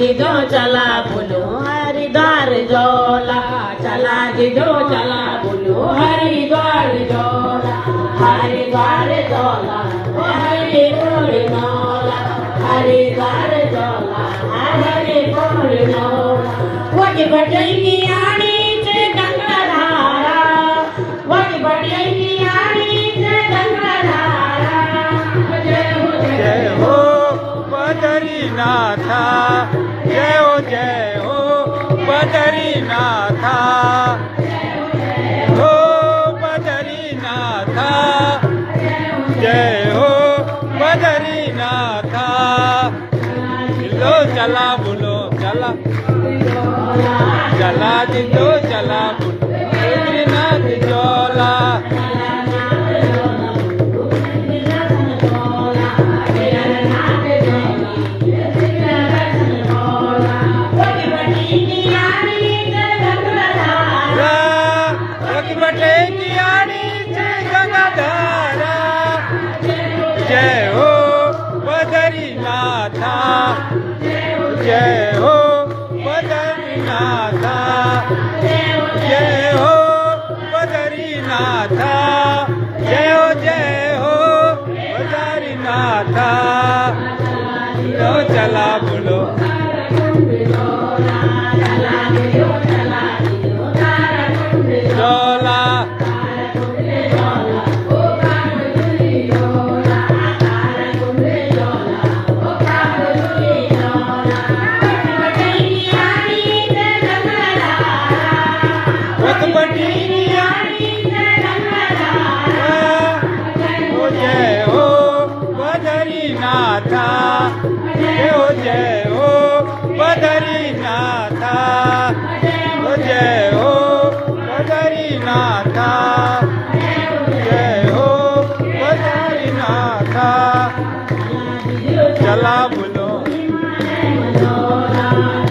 जिदो चला बोलो हरिद्वार जोला, चला जिदो चला बोलो हरिद्वार जोला, हरिद्वार जोला हरि बोल नौला, हरिद्वार जोला हरि बोल नौला। वही बटैनी आनी से गंगाधारा, वही बटैनी आनी से गंगाधारा। जय हो बद्रीनाथा, जय हो बद्रीनाथा, हो बद्रीनाथा, जय हो बद्रीनाथा। जिलो चला बोलो चला, चला जिलो चला बोलो बद्रीनाथ जोला। जय हो बद्रीनाथा, जय हो बद्रीनाथा, जय हो बद्रीनाथा, जय हो बद्रीनाथा। लो चला बोलो जोला,